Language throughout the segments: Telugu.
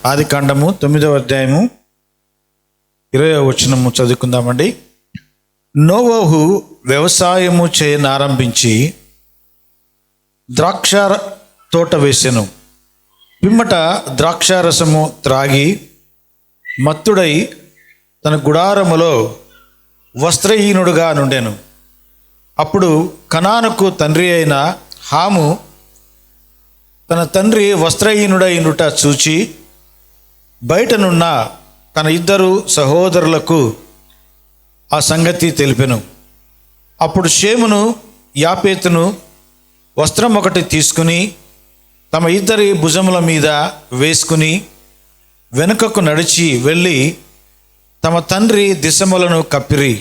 ఆదికాండము 9వ అధ్యాయము 20వ వచనము చదువుకుందామండి. నోవహు వ్యవసాయము చేయనారంభించి ద్రాక్ష తోట వేసెను. పిమ్మట ద్రాక్షారసము త్రాగి మత్తుడై తన గుడారములో వస్త్రహీనుడుగా నుండెను. అప్పుడు కనానుకు తండ్రి అయిన హాము తన తండ్రి వస్త్రహీనుడైనట చూచి బయటనున్న తన ఇద్దరు సహోదరులకు ఆ సంగతి తెలిపెను. అప్పుడు షేమును యాపేతును వస్త్రం ఒకటి తీసుకుని తమ ఇద్దరి భుజముల మీద వేసుకుని వెనుకకు నడిచి వెళ్ళి తమ తండ్రి దిశములను కప్పిరి.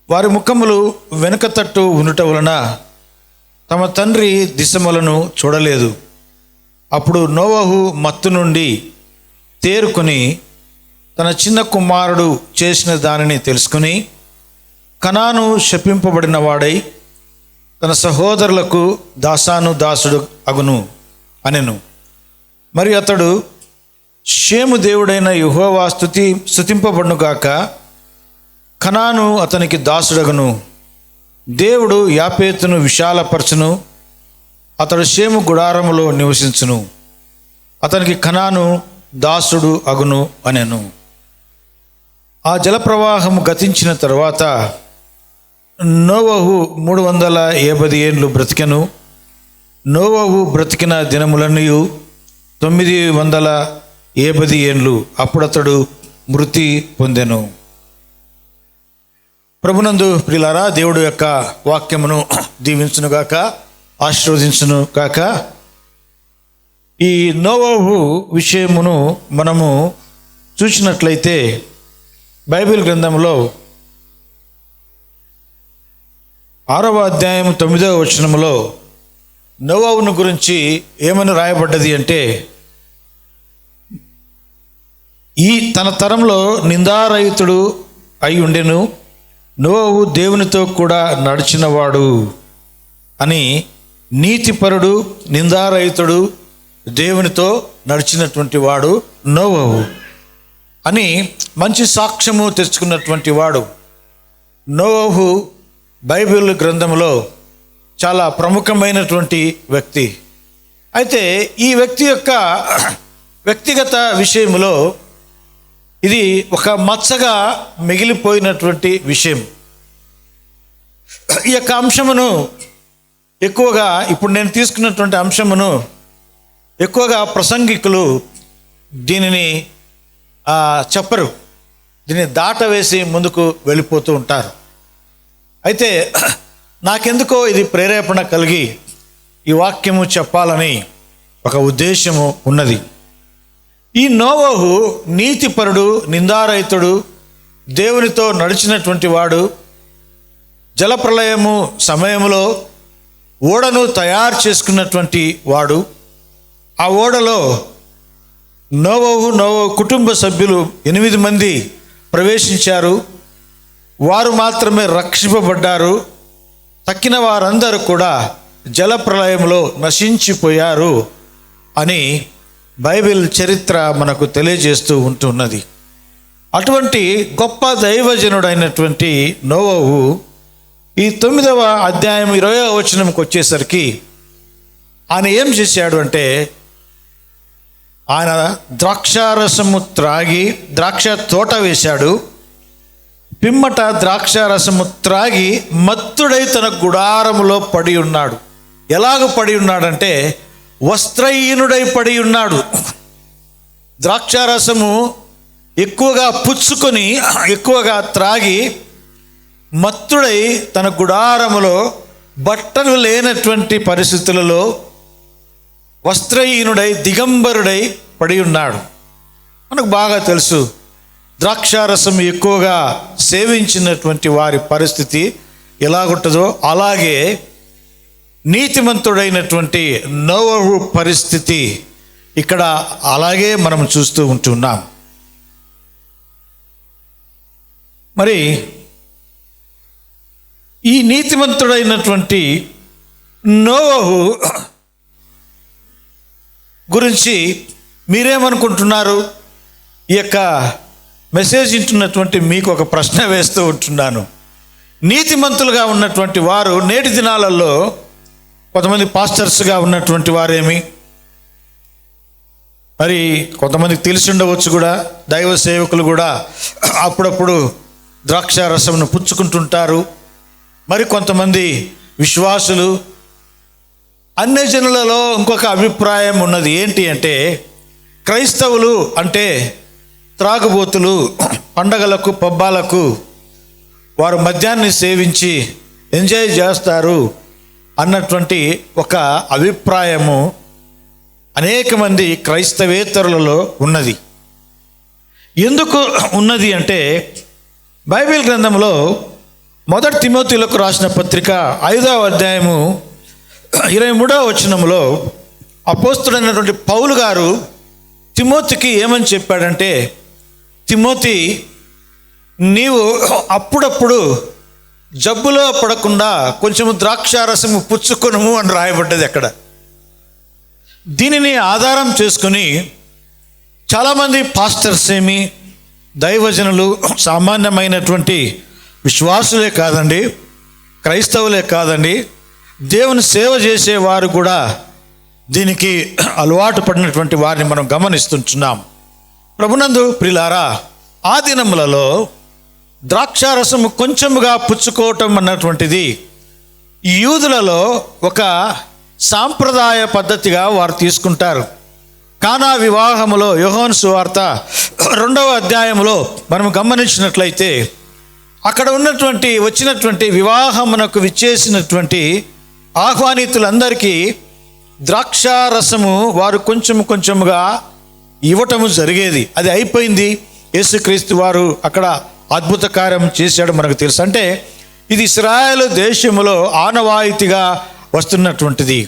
వారి ముఖములు వెనుక తట్టు ఉండుట వలన తమ తండ్రి దిశములను చూడలేదు. అప్పుడు నోవహు మత్తు నుండి తేరుకొని తన చిన్న కుమారుడు చేసిన దానిని తెలుసుకుని కనాను శపింపబడిన వాడై తన సహోదరులకు దాసుడు అగును అనెను. మరి అతడు షేము దేవుడైన యెహోవా స్తుతింపబడునుగాక, కనాను అతనికి దాసుడగును. దేవుడు యాపేతును విశాలపరచును, అతడు షేము గుడారములో నివసించును, అతనికి కనాను దాసుడు అగును అనెను. ఆ జలప్రవాహము గతించిన తరువాత నోవహు 350 ఏండ్లు బ్రతికెను. నోవహు బ్రతికిన దినములన్నీ 950 ఏండ్లు. అప్పుడతడు మృతి పొందెను. ప్రభునందు ప్రియులారా, దేవుడు యొక్క వాక్యమును దీవించునుగాక, ఆశీర్వదించును గాక. ఈ నోవహు విషయమును మనము చూసినట్లయితే బైబిల్ గ్రంథంలో 6వ అధ్యాయం 9వ వచనములో నోవహును గురించి ఏమని రాయబడ్డది అంటే, ఈ తన తరంలో నిందారహితుడు అయి ఉండెను, నోవహు దేవునితో కూడా నడిచినవాడు అని. నీతిపరుడు, నిందారహితుడు, దేవునితో నడిచినటువంటి వాడు నోవహు అని మంచి సాక్ష్యము తెచ్చుకున్నటువంటి వాడు. నోవహు బైబిల్ గ్రంథంలో చాలా ప్రముఖమైనటువంటి వ్యక్తి. అయితే ఈ వ్యక్తి యొక్క వ్యక్తిగత విషయంలో ఇది ఒక మచ్చగా మిగిలిపోయినటువంటి విషయం. ఈ యొక్క అంశమును ఎక్కువగా, ఇప్పుడు నేను తీసుకున్నటువంటి అంశమును ఎక్కువగా ప్రసంగికులు దీనిని చెప్పరు, దీన్ని దాటవేసి ముందుకు వెళ్ళిపోతూ ఉంటారు. అయితే నాకెందుకో ఇది ప్రేరేపణ కలిగి ఈ వాక్యము చెప్పాలని ఒక ఉద్దేశము ఉన్నది. ఈ నోవహు నీతిపరుడు, నిందారహితుడు, దేవునితో నడిచినటువంటి వాడు. జలప్రళయము సమయంలో ఓడను తయారు చేసుకున్నటువంటి వాడు. ఆ ఓడలో నోవహు కుటుంబ సభ్యులు 8 మంది ప్రవేశించారు. వారు మాత్రమే రక్షింపబడ్డారు. తక్కిన వారందరూ కూడా జలప్రళయంలో నశించిపోయారు అని బైబిల్ చరిత్ర మనకు తెలియజేస్తూ ఉంటున్నది. అటువంటి గొప్ప దైవజనుడైనటువంటి నోవహు ఈ 9వ అధ్యాయం 20వ వచనంకి వచ్చేసరికి ఆయన ఏం చేశాడు అంటే, ఆయన ద్రాక్షారసము త్రాగి ద్రాక్ష తోట వేశాడు. పిమ్మట ద్రాక్షారసము త్రాగి మత్తుడై తన గుడారములో పడి ఉన్నాడు. ఎలాగ పడి ఉన్నాడంటే వస్త్రహీనుడై పడి ఉన్నాడు. ద్రాక్షారసము ఎక్కువగా పుచ్చుకొని ఎక్కువగా త్రాగి మత్తుడై తన గుడారములో బట్టలు లేనటువంటి పరిస్థితులలో వస్త్రహీనుడై దిగంబరుడై పడి ఉన్నాడు. మనకు బాగా తెలుసు, ద్రాక్షారసం ఎక్కువగా సేవించినటువంటి వారి పరిస్థితి ఎలాగుంటుందో అలాగే నీతిమంతుడైనటువంటి నోవహు పరిస్థితి ఇక్కడ అలాగే మనం చూస్తూ ఉంటున్నాం. మరి ఈ నీతిమంతుడైనటువంటి నోవహు గురించి మీరేమనుకుంటున్నారు? ఈ యొక్క మెసేజ్ వింటున్నటువంటి మీకు ఒక ప్రశ్న వేస్తూ ఉంటున్నాను. నీతిమంతులుగా ఉన్నటువంటి వారు నేటి దినాలలో కొంతమంది పాస్టర్స్గా ఉన్నటువంటి వారేమి, మరి కొంతమందికి తెలిసి ఉండవచ్చు కూడా, దైవ సేవకులు కూడా అప్పుడప్పుడు ద్రాక్ష రసమును పుచ్చుకుంటుంటారు. మరి కొంతమంది విశ్వాసులు. అన్ని జనులలో ఇంకొక అభిప్రాయం ఉన్నది. ఏంటి అంటే, క్రైస్తవులు అంటే త్రాగుబోతులు, పండగలకు పబ్బాలకు వారు మద్యాన్ని సేవించి ఎంజాయ్ చేస్తారు అన్నటువంటి ఒక అభిప్రాయము అనేక మంది క్రైస్తవేతరులలో ఉన్నది. ఎందుకు ఉన్నది అంటే, బైబిల్ గ్రంథంలో 1 తిమోతిలకు రాసిన పత్రిక 5వ అధ్యాయము 23వ వచనంలో అపోస్తుడైనటువంటి పౌలు గారు తిమోతికి ఏమని చెప్పాడంటే, తిమోతి, నీవు అప్పుడప్పుడు జబ్బులో పడకుండా కొంచెము ద్రాక్షారసము పుచ్చుకొనుము అని రాయబడ్డది అక్కడ. దీనిని ఆధారం చేసుకుని చాలామంది పాస్టర్స్ ఏమి, దైవజనులు, సామాన్యమైనటువంటి విశ్వాసులే కాదండి, క్రైస్తవులే కాదండి, దేవుని సేవ చేసేవారు కూడా దీనికి అలవాటు పడినటువంటి వారిని మనం గమనిస్తుంటున్నాం. ప్రభునందు ప్రియులారా, ఆ దినములలో ద్రాక్షారసము కొంచెముగా పుచ్చుకోవటం అన్నటువంటిది యూదులలో ఒక సాంప్రదాయ పద్ధతిగా వారు తీసుకుంటారు. కానా వివాహములో యోహాను సువార్త 2వ అధ్యాయంలో మనం గమనించినట్లయితే, అక్కడ వచ్చినటువంటి వివాహమునకు విచ్చేసినటువంటి ఆహ్వానితులందరికీ ద్రాక్షారసము వారు కొంచెముగా ఇవ్వటము జరిగేది. అది అయిపోయింది. యేసుక్రీస్తు వారు అక్కడ అద్భుత కార్యం చేశాడు మనకు తెలుసు. అంటే ఇది ఇశ్రాయేలు దేశములో ఆనవాయితీగా వస్తున్నటువంటిది.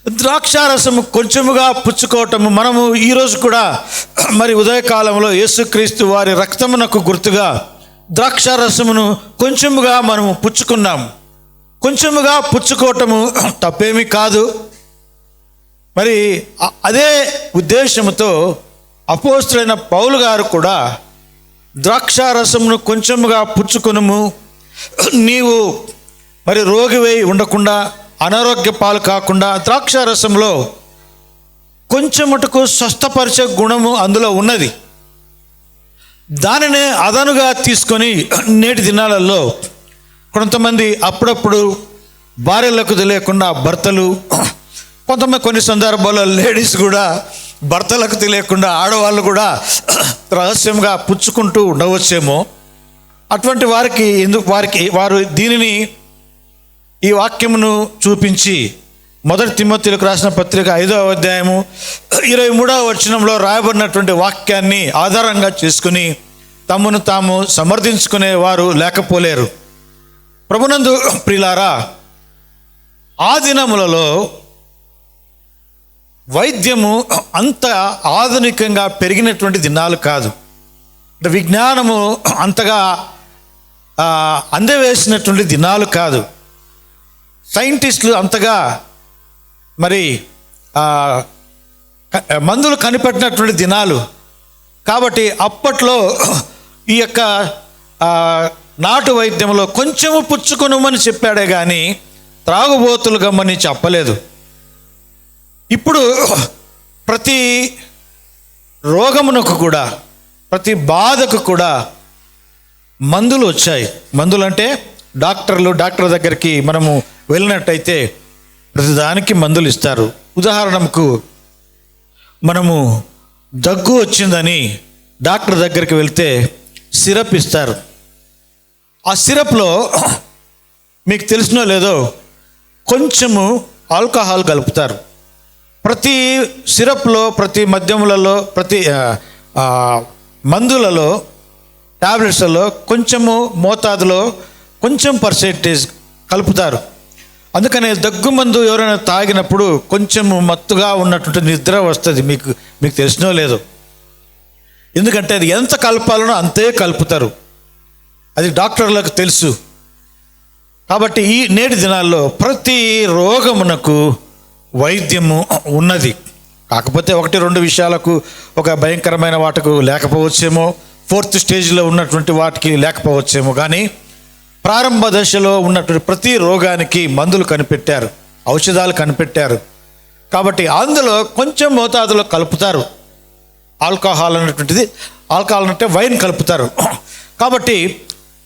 ద్రాక్షారసము కొంచెముగా పుచ్చుకోవటము మనము ఈరోజు కూడా మరి ఉదయకాలంలో యేసుక్రీస్తు వారి రక్తమునకు గుర్తుగా ద్రాక్షారసమును కొంచెముగా మనము పుచ్చుకున్నాం. కొంచెముగా పుచ్చుకోవటము తప్పేమీ కాదు. మరి అదే ఉద్దేశంతో అపోస్తులైన పౌలు గారు కూడా ద్రాక్షారసమును కొంచెముగా పుచ్చుకొనుము, నీవు మరి రోగివై ఉండకుండా, అనారోగ్య పాలు కాకుండా, ద్రాక్షారసంలో కొంచెమటుకు స్వస్థపరిచే గుణము అందులో ఉన్నది. దానినే అదనుగా తీసుకొని నేటి దినాలలో కొంతమంది అప్పుడప్పుడు భార్యలకు తెలియకుండా భర్తలు, కొన్ని సందర్భాల్లో లేడీస్ కూడా భర్తలకు తెలియకుండా ఆడవాళ్ళు కూడా రహస్యంగా పుచ్చుకుంటూ ఉండవచ్చేమో. అటువంటి వారు దీనిని, ఈ వాక్యమును చూపించి 1 తిమోతిలకు రాసిన పత్రిక 5వ అధ్యాయము 23వ వచనంలో రాయబడినటువంటి వాక్యాన్ని ఆధారంగా చేసుకుని తమను తాము సమర్థించుకునే వారు లేకపోలేరు. ప్రభునందు ప్రియులారా, ఆ దినములలో వైద్యము అంత ఆధునికంగా పెరిగినటువంటి దినాలు కాదు. విజ్ఞానము అంతగా అందవేసినటువంటి దినాలు కాదు. సైంటిస్టులు అంతగా మరి మందులు కనిపెట్టినటువంటి దినాలు కాబట్టి అప్పట్లో ఈ యొక్క నాటు వైద్యంలో కొంచెము పుచ్చుకొనుమని చెప్పాడే కానీ త్రాగుబోతులు గమ్మని చెప్పలేదు. ఇప్పుడు ప్రతి రోగమునకు కూడా, ప్రతి బాధకు కూడా మందులు వచ్చాయి. మందులు అంటే డాక్టర్ దగ్గరికి మనము వెళ్ళినట్టయితే ప్రతిదానికి మందులు ఇస్తారు. ఉదాహరణకు మనము దగ్గు వచ్చిందని డాక్టర్ దగ్గరికి వెళ్తే సిరప్ ఇస్తారు. ఆ సిరప్లో మీకు తెలిసినో లేదో కొంచెము ఆల్కహాల్ కలుపుతారు. ప్రతి సిరప్లో, ప్రతి మద్యములలో, ప్రతి మందులలో, టాబ్లెట్స్లలో కొంచెము మోతాదులో కొంచెం పర్సెంటేజ్ కలుపుతారు. అందుకనే దగ్గు మందు ఎవరైనా తాగినప్పుడు కొంచెము మత్తుగా ఉన్నటువంటి నిద్ర వస్తుంది. మీకు తెలిసినో లేదో. ఎందుకంటే అది ఎంత కలపాలనో అంతే కలుపుతారు. అది డాక్టర్లకు తెలుసు. కాబట్టి ఈ నేటి దినాల్లో ప్రతి రోగమునకు వైద్యము ఉన్నది. కాకపోతే 1-2 విషయాలకు ఒక భయంకరమైన వాటికి లేకపోవచ్చేమో, 4th స్టేజ్లో ఉన్నటువంటి వాటికి లేకపోవచ్చేమో, కానీ ప్రారంభ దశలో ఉన్నటువంటి ప్రతి రోగానికి మందులు కనిపెట్టారు, ఔషధాలు కనిపెట్టారు. కాబట్టి అందులో కొంచెం మోతాదులో కలుపుతారు. ఆల్కహాల్ అంటే వైన్ కలుపుతారు. కాబట్టి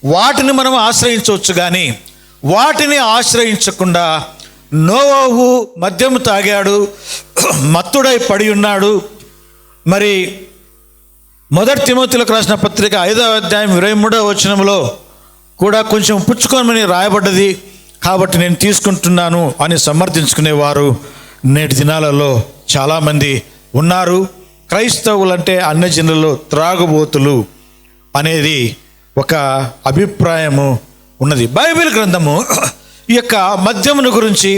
వాటిని మనం ఆశ్రయించవచ్చు, కానీ వాటిని ఆశ్రయించకుండా నోవహు మద్యము తాగాడు, మత్తుడై పడి ఉన్నాడు. మరి 1 తిమోతిలకు రాసిన పత్రిక 5వ అధ్యాయం 23వ వచనంలో కూడా కొంచెం పుచ్చుకోమని రాయబడ్డది, కాబట్టి నేను తీసుకుంటున్నాను అని సమర్థించుకునేవారు నేటి దినాలలో చాలామంది ఉన్నారు. క్రైస్తవులంటే అన్యజనులలో త్రాగుబోతులు అనేది ఒక అభిప్రాయము ఉన్నది. బైబిల్ గ్రంథము ఈ యొక్క మద్యమును గురించి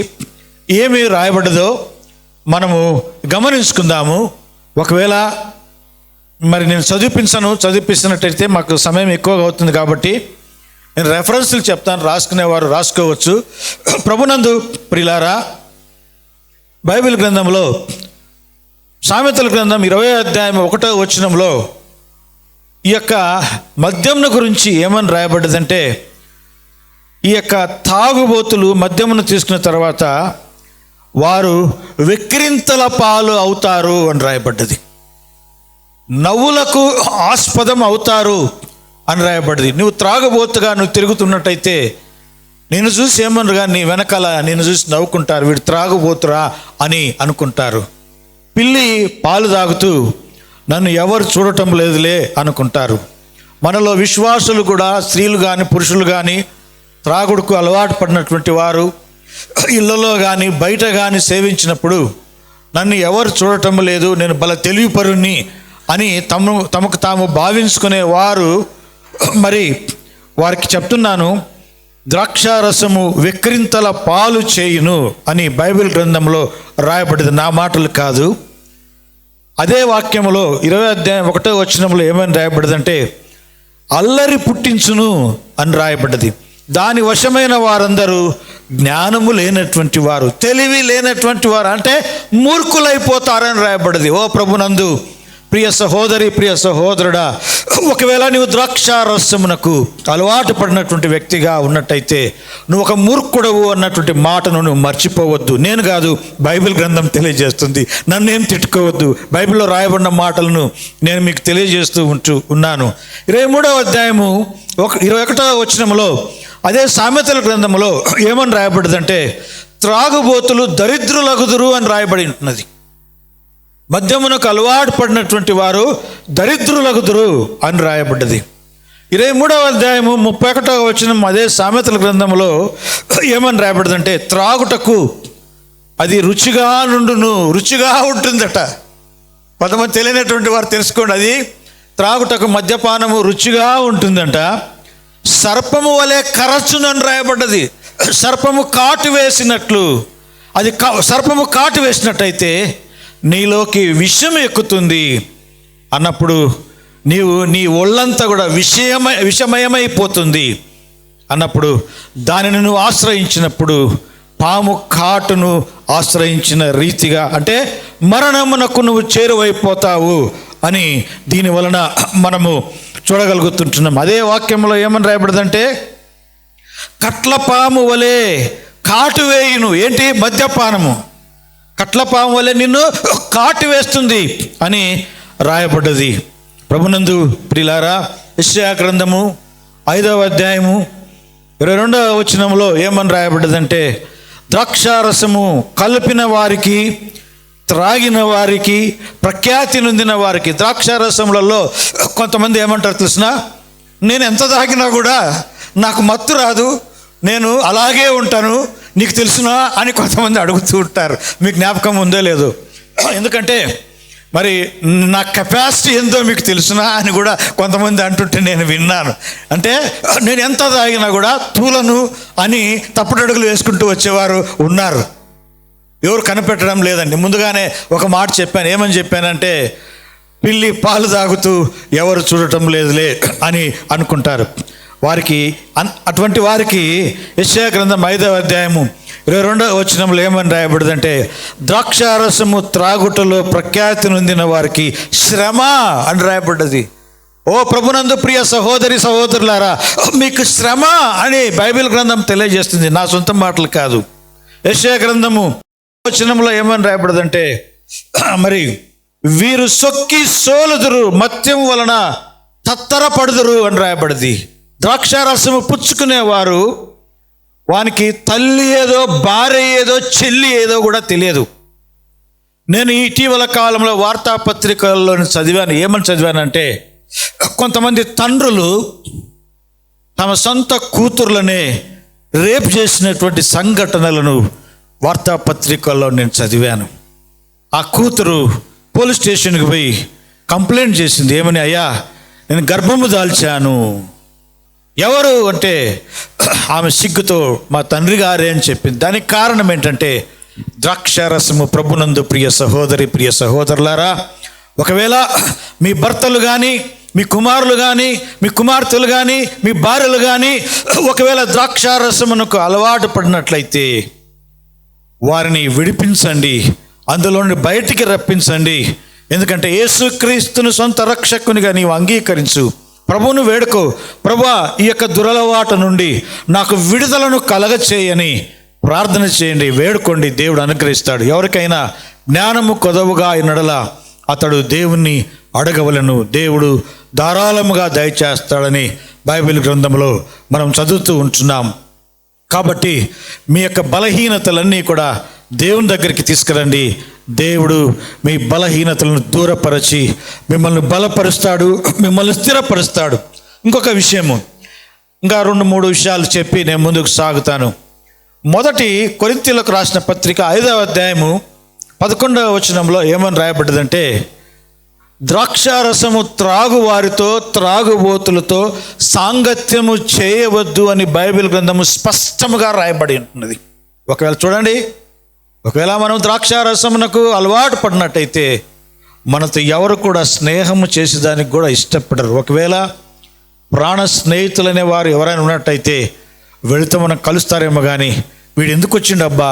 ఏమి రాయబడ్డదో మనము గమనించుకుందాము. ఒకవేళ మరి నేను చదివిపిస్తున్నట్టయితే మాకు సమయం ఎక్కువగా అవుతుంది, కాబట్టి నేను రెఫరెన్స్లు చెప్తాను, రాసుకునేవారు రాసుకోవచ్చు. ప్రభునందు ప్రియులారా, బైబిల్ గ్రంథంలో సామెతల గ్రంథం 20వ అధ్యాయం 1వ వచనంలో ఈ యొక్క మద్యమును గురించి ఏమని రాయబడ్డదంటే, ఈ యొక్క తాగుబోతులు మద్యమును తీసుకున్న తర్వాత వారు వెక్కిరింతల పాలు అవుతారు అని రాయబడ్డది. నవ్వులకు ఆస్పదం అవుతారు అని రాయబడ్డది. నువ్వు త్రాగుబోతుగా నువ్వు తిరుగుతున్నట్టయితే నేను చూసి ఏమనరుగా నీ వెనకాల నేను చూసి నవ్వుకుంటారు, వీడు త్రాగుబోతురా అని అనుకుంటారు. పిల్లి పాలు తాగుతూ నన్ను ఎవరు చూడటం లేదులే అనుకుంటారు. మనలో విశ్వాసులు కూడా, స్త్రీలు కానీ పురుషులు కానీ, త్రాగుడుకు అలవాటు పడినటువంటి వారు ఇళ్ళలో కానీ బయట కానీ సేవించినప్పుడు నన్ను ఎవరు చూడటం లేదు, నేను బల తెలివిపరుని అని తమకు తాము భావించుకునే వారు, మరి వారికి చెప్తున్నాను, ద్రాక్షారసము వెక్కిరింతల పాలు చేయును అని బైబిల్ గ్రంథంలో రాయబడింది, నా మాటలు కాదు. అదే వాక్యంలో 20వ అధ్యాయం 1వ వచనంలో ఏమని రాయబడ్డదంటే, అల్లరి పుట్టించును అని రాయబడ్డది. దాని వశమైన వారందరూ జ్ఞానము లేనటువంటి వారు, తెలివి లేనటువంటి వారు, అంటే మూర్ఖులైపోతారని రాయబడ్డది. ఓ ప్రభునందు ప్రియ సహోదరి, ప్రియ సహోదరుడా, ఒకవేళ నువ్వు ద్రాక్షారసమునకు అలవాటు పడినటువంటి వ్యక్తిగా ఉన్నట్టయితే నువ్వు ఒక మూర్ఖుడవు అన్నటువంటి మాటను నువ్వు మర్చిపోవద్దు. నేను కాదు, బైబిల్ గ్రంథం తెలియజేస్తుంది. నన్నేం తిట్టుకోవద్దు, బైబిల్లో రాయబడిన మాటలను నేను మీకు తెలియజేస్తూ ఉన్నాను. 23వ అధ్యాయము 21వ వచనంలో అదే సామెతల గ్రంథంలో ఏమని రాయబడిందంటే, త్రాగుబోతులు దరిద్రులగుదురు అని రాయబడి ఉంటున్నది. మద్యమునకు అలవాటు పడినటువంటి వారు దరిద్రులగుదురు అని రాయబడ్డది. 23వ అధ్యాయము 31వ వచనం అదే సామెతల గ్రంథంలో ఏమని రాయబడ్డదంటే, త్రాగుటకు అది రుచిగా ఉంటుందట. కొంతమంది తెలియనటువంటి వారు తెలుసుకోండి, అది త్రాగుటకు మద్యపానము రుచిగా ఉంటుందంట. సర్పము వలె కరచునని రాయబడ్డది. సర్పము కాటు వేసినట్లు, అది సర్పము కాటు వేసినట్టయితే నీలోకి విషం ఎక్కుతుంది అన్నప్పుడు నీ ఒళ్ళంతా కూడా విషమయమైపోతుంది అన్నప్పుడు దానిని నువ్వు ఆశ్రయించినప్పుడు పాము కాటును ఆశ్రయించిన రీతిగా, అంటే మరణమునకు నువ్వు చేరువైపోతావు అని దీని వలన మనము చూడగలుగుతుంటున్నాం. అదే వాక్యంలో ఏమని రాయబడదంటే, కట్లపాము వలె కాటు వేయును. ఏంటి? మద్యపానము కట్లపాము వలె నిన్ను కాటు వేస్తుంది అని రాయబడ్డది. ప్రభునందు ప్రియులారా, యెషయా గ్రంథము 5వ అధ్యాయము 22వ వచనంలో ఏమని రాయబడ్డదంటే, ద్రాక్షారసము కలిపిన వారికి, త్రాగిన వారికి, ప్రఖ్యాతి నొందిన వారికి. ద్రాక్షారసములలో కొంతమంది ఏమంటారు తెలిసిన, నేను ఎంత తాగినా కూడా నాకు మత్తు రాదు, నేను అలాగే ఉంటాను, నీకు తెలుసునా అని కొంతమంది అడుగుతూ ఉంటారు. మీకు జ్ఞాపకం ఉందో లేదో, ఎందుకంటే మరి నా కెపాసిటీ ఎంతో మీకు తెలుసునా అని కూడా కొంతమంది అంటుంటే నేను విన్నాను. అంటే నేను ఎంత తాగినా కూడా తూలను అని తప్పటడుగులు వేసుకుంటూ వచ్చేవారు ఉన్నారు. ఎవరు కనిపెట్టడం లేదండి. ముందుగానే ఒక మాట చెప్పాను. ఏమని చెప్పానంటే, పిల్లి పాలు తాగుతూ ఎవరు చూడటం లేదులే అని అనుకుంటారు. వారికి, అటువంటి వారికి యెషయా గ్రంథం 5వ అధ్యాయము 22వ వచనంలో ఏమని రాయబడిందంటే, ద్రాక్షారసము త్రాగుటలో ప్రఖ్యాతి నొందిన వారికి శ్రమ అని రాయబడ్డది. ఓ ప్రభునందు ప్రియ సహోదరి సహోదరులారా, మీకు శ్రమ అని బైబిల్ గ్రంథం తెలియజేస్తుంది, నా సొంత మాటలు కాదు. యెషయా గ్రంథము వచనంలో ఏమని రాయబడదంటే, మరి వీరు సొక్కి సోలుదురు, మత్యం వలన తత్తరపడుదురు అని రాయబడింది. ద్రాక్షారసము పుచ్చుకునేవారు వానికి తల్లి ఏదో భార్య ఏదో చెల్లి ఏదో కూడా తెలియదు. నేను ఇటీవల కాలంలో వార్తాపత్రికల్లో చదివాను. ఏమని చదివానంటే, కొంతమంది తండ్రులు తమ సొంత కూతుర్లనే రేప్ చేసినటువంటి సంఘటనలను వార్తాపత్రికల్లో నేను చదివాను. ఆ కూతురు పోలీస్ స్టేషన్కి పోయి కంప్లైంట్ చేసింది. ఏమని, అయ్యా నేను గర్భము దాల్చాను. ఎవరు అంటే, ఆమె సిగ్గుతో మా తండ్రి గారే అని చెప్పింది. దానికి కారణం ఏంటంటే ద్రాక్షారసము. ప్రభునందు ప్రియ సహోదరి ప్రియ సహోదరులారా, ఒకవేళ మీ భర్తలు కానీ, మీ కుమారులు కానీ, మీ కుమార్తెలు కానీ, మీ భార్యలు కానీ ఒకవేళ ద్రాక్షారసమునకు అలవాటు పడినట్లయితే వారిని విడిపించండి, అందులో నుండి బయటికి రప్పించండి. ఎందుకంటే యేసుక్రీస్తును సొంత రక్షకునిగా నీవు అంగీకరించు, ప్రభువును వేడుకో, ప్రభువా ఈ యొక్క దురలవాటు నుండి నాకు విడుదలను కలగచేయని ప్రార్థన చేయండి, వేడుకోండి, దేవుడు అనుగ్రహిస్తాడు. ఎవరికైనా జ్ఞానము కొదవుగా అయినడల అతడు దేవుణ్ణి అడగవలను, దేవుడు ధారాళముగా దయచేస్తాడని బైబిల్ గ్రంథంలో మనం చదువుతూ ఉంటున్నాం. కాబట్టి మీ యొక్క బలహీనతలన్నీ కూడా దేవుని దగ్గరికి తీసుకురండి. దేవుడు మీ బలహీనతలను దూరపరచి మిమ్మల్ని బలపరుస్తాడు, మిమ్మల్ని స్థిరపరుస్తాడు. ఇంకొక విషయము, ఇంకా 2-3 విషయాలు చెప్పి నేను ముందుకు సాగుతాను. మొదటి కొరింథీయులకు రాసిన పత్రిక 5వ అధ్యాయము 11వ వచనంలో ఏమని రాయబడ్డదంటే, ద్రాక్షారసము త్రాగువారితో త్రాగుబోతులతో సాంగత్యము చేయవద్దు అని బైబిల్ గ్రంథము స్పష్టముగా రాయబడి ఉంటున్నది. ఒకవేళ చూడండి, ఒకవేళ మనం ద్రాక్షారసమునకు అలవాటు పడినట్టయితే మనతో ఎవరు కూడా స్నేహము చేసేదానికి కూడా ఇష్టపడరు. ఒకవేళ ప్రాణ స్నేహితులనే వారు ఎవరైనా ఉన్నట్టయితే వెళితే మనం కలుస్తారేమో, కానీ వీడు ఎందుకు వచ్చిండబ్బా,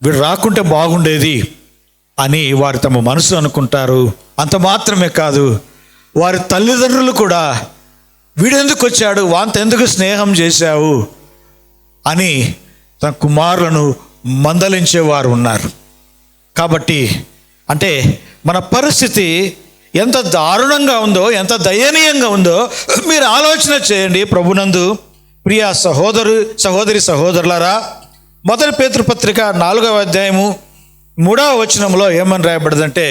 వీడు రాకుంటే బాగుండేది అని వారు తమ మనసు అనుకుంటారు. అంత మాత్రమే కాదు, వారి తల్లిదండ్రులు కూడా వీడెందుకు వచ్చాడు, వాంత ఎందుకు స్నేహం చేశావు అని తన కుమారులను మందలించేవారు ఉన్నారు. కాబట్టి అంటే మన పరిస్థితి ఎంత దారుణంగా ఉందో, ఎంత దయనీయంగా ఉందో మీరు ఆలోచన చేయండి. ప్రభునందు ప్రియ సహోదరి సహోదరులారా, మొదటి పేతురు పత్రిక 4వ అధ్యాయము 3వ వచనంలో ఏమని రాయబడిందంటే,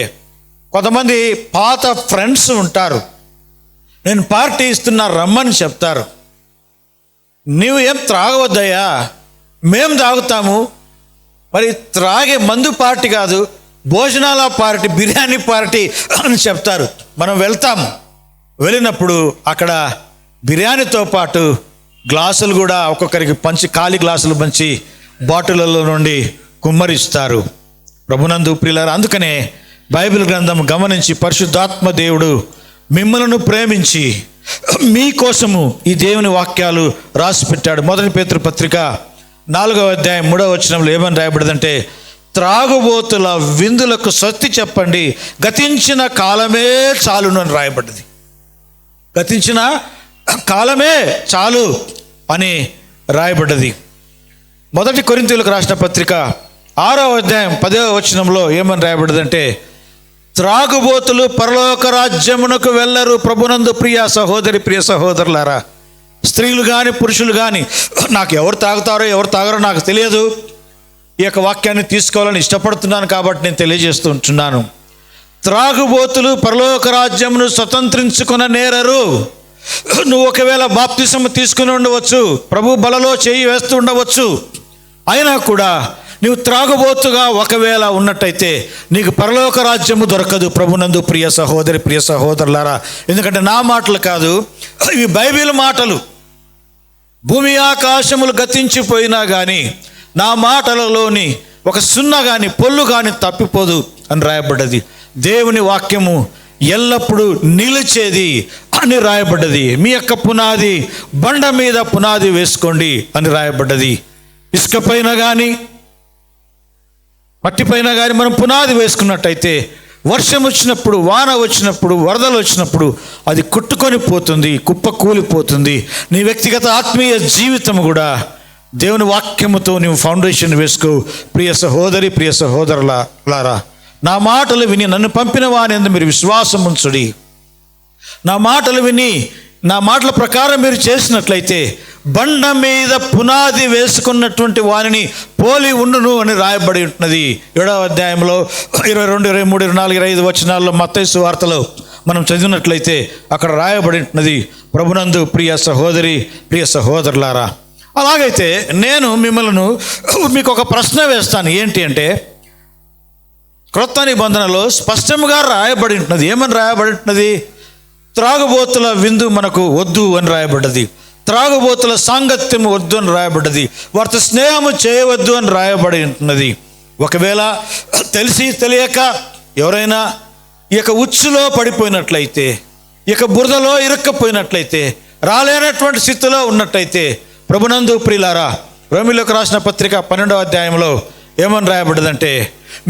కొంతమంది పాత ఫ్రెండ్స్ ఉంటారు, నేను పార్టీ ఇస్తున్నా రమ్మని చెప్తారు. నీవు ఏం త్రాగవద్దయ్యా, మేం తాగుతాము. మరి త్రాగే మందు పార్టీ కాదు, భోజనాల పార్టీ, బిర్యానీ పార్టీ అని చెప్తారు. మనం వెళ్తాము, వెళ్ళినప్పుడు అక్కడ బిర్యానీతో పాటు గ్లాసులు కూడా ఒక్కొక్కరికి పంచి, ఖాళీ గ్లాసులు పంచి బాటిళ్ళలో నుండి కుమ్మరిస్తారు. ప్రభునందు ప్రియులారా, అందుకనే బైబిల్ గ్రంథం గమనించి పరిశుద్ధాత్మ దేవుడు మిమ్మల్ని ప్రేమించి మీకోసము ఈ దేవుని వాక్యాలు రాసి పెట్టాడు. మొదటి పేతురు పత్రిక 4వ అధ్యాయం 3వ వచనంలో ఏమని రాయబడిందంటే, త్రాగుబోతుల విందులకు స్వస్తి చెప్పండి, గతించిన కాలమే చాలును అని రాయబడ్డది. గతించిన కాలమే చాలు అని రాయబడ్డది. మొదటి కొరింథీయులకు రాసిన పత్రిక 6వ అధ్యాయం 10వ వచనంలో ఏమని రాయబడ్డదంటే, త్రాగుబోతులు పరలోక రాజ్యమునకు వెళ్ళరు. ప్రభునందు ప్రియ సహోదరులారా, స్త్రీలు కానీ పురుషులు కానీ, నాకు ఎవరు తాగుతారో ఎవరు తాగరో నాకు తెలియదు, ఈ యొక్క వాక్యాన్ని తీసుకోవాలని ఇష్టపడుతున్నాను కాబట్టి నేను తెలియజేస్తూ ఉంటున్నాను. త్రాగుబోతులు పరలోక రాజ్యమును స్వతంత్రించుకున నేరరు. నువ్వు ఒకవేళ బాప్తిసము తీసుకుని ఉండవచ్చు, ప్రభు బలలో చేయి వేస్తూ ఉండవచ్చు, అయినా కూడా నువ్వు త్రాగుబోతుగా ఒకవేళ ఉన్నట్టయితే నీకు పరలోక రాజ్యము దొరకదు. ప్రభునందు ప్రియ సహోదరులారా, ఎందుకంటే నా మాటలు కాదు, ఇవి బైబిల్ మాటలు. భూమి ఆకాశములు గతించిపోయినా కానీ నా మాటలలోని ఒక సున్న కానీ పొల్లు కానీ తప్పిపోదు అని రాయబడ్డది. దేవుని వాక్యము ఎల్లప్పుడూ నిలిచేది అని రాయబడ్డది. మీ యొక్క పునాది బండ మీద పునాది వేసుకోండి అని రాయబడ్డది. ఇసుక పైన కానీ మట్టి పైన కానీ మనం పునాది వేసుకున్నట్టయితే వర్షం వచ్చినప్పుడు, వాన వచ్చినప్పుడు, వరదలు వచ్చినప్పుడు అది కొట్టుకొని పోతుంది, కుప్ప కూలిపోతుంది. నీ వ్యక్తిగత ఆత్మీయ జీవితం కూడా దేవుని వాక్యముతో నీవు ఫౌండేషన్ వేసుకో. ప్రియ సహోదరి, ప్రియ సహోదరులారా, నా మాటలు విని నన్ను పంపిన వాని యందు మీరు విశ్వాసం ఉంచుడి. నా మాటలు విని నా మాటల ప్రకారం మీరు చేసినట్లయితే బండ మీద పునాది వేసుకున్నటువంటి వారిని పోలి ఉండును అని రాయబడి ఉంటున్నది. 7వ అధ్యాయంలో 22, 23, 24, 25 వచనాల్లో మత్తయి సువార్తలో మనం చదివినట్లయితే అక్కడ రాయబడి ఉంటున్నది. ప్రభునందు ప్రియ సహోదరి, ప్రియ సహోదరులారా, అలాగైతే నేను మిమ్మల్ని మీకు ఒక ప్రశ్న వేస్తాను. ఏంటి అంటే, క్రొత్త నిబంధనలో స్పష్టంగా రాయబడి ఉంటున్నది. ఏమని రాయబడి ఉంటున్నది? త్రాగుబోతుల విందు మనకు వద్దు అని రాయబడ్డది. త్రాగుబోతుల సాంగత్యం వద్దు అని రాయబడ్డది. వారితో స్నేహము చేయవద్దు అని రాయబడి ఉంటున్నది. ఒకవేళ తెలిసి తెలియక ఎవరైనా ఈ యొక్క ఉచ్చులో పడిపోయినట్లయితే, ఈ యొక్క బురదలో ఇరుక్కపోయినట్లయితే, రాలేనటువంటి స్థితిలో ఉన్నట్లయితే, ప్రభునందు ప్రియులారా, రోమీయులకు రాసిన పత్రిక 12వ అధ్యాయంలో ఏమని రాయబడ్డదంటే,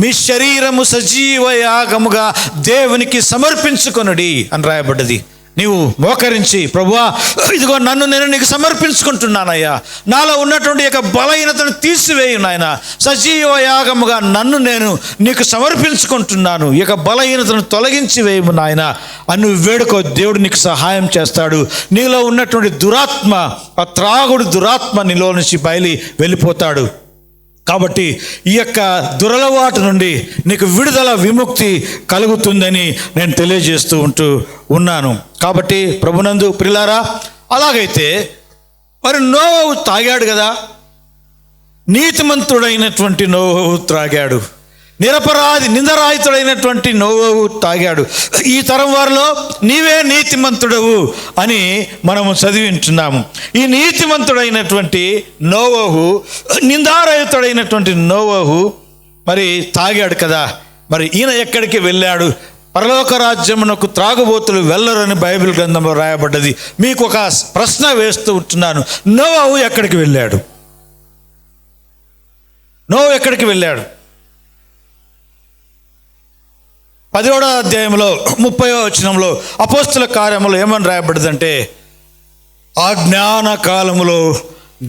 మీ శరీరము సజీవ యాగముగా దేవునికి సమర్పించుకొనుడి అని రాయబడ్డది. నీవు మోకరించి, ప్రభువా ఇదిగో నన్ను నేను నీకు సమర్పించుకుంటున్నానయ్యా, నాలో ఉన్నటువంటి యొక్క బలహీనతను తీసివేయు నాయన, సజీవ యాగముగా నన్ను నేను నీకు సమర్పించుకుంటున్నాను, ఈ యొక్క బలహీనతను తొలగించి వేయము నాయన అని వేడుకో. దేవుడు నీకు సహాయం చేస్తాడు. నీలో ఉన్నటువంటి దురాత్మ, ఆ త్రాగుడు దురాత్మ నీలో నుంచి బయలు వెళ్ళిపోతాడు. కాబట్టి ఈ యొక్క దురలవాటు నుండి నీకు విడుదల, విముక్తి కలుగుతుందని నేను తెలియజేస్తూ ఉన్నాను. కాబట్టి ప్రభునందు ప్రియులారా, అలాగైతే మరి నోవహు తాగాడు కదా, నీతిమంతుడైనటువంటి నోవహు త్రాగాడు, నిరపరాధి నిందరాహితుడైనటువంటి నోవహు తాగాడు. ఈ తరం వారిలో నీవే నీతిమంతుడవు అని మనము చదివించున్నాము. ఈ నీతిమంతుడైనటువంటి నోవహు, నిందారహితుడైనటువంటి నోవహు మరి తాగాడు కదా. మరి ఈయన ఎక్కడికి వెళ్ళాడు? పరలోక రాజ్యమునకు త్రాగుబోతులు వెళ్ళరని బైబిల్ గ్రంథంలో రాయబడ్డది. మీకు ఒక ప్రశ్న వేస్తూ ఉంటున్నాను. నోవహు ఎక్కడికి వెళ్ళాడు? నోవహు ఎక్కడికి వెళ్ళాడు? 10వ అధ్యాయంలో 30వ వచనంలో అపోస్తుల కార్యములో ఏమని రాయబడ్డదంటే, అజ్ఞాన కాలములో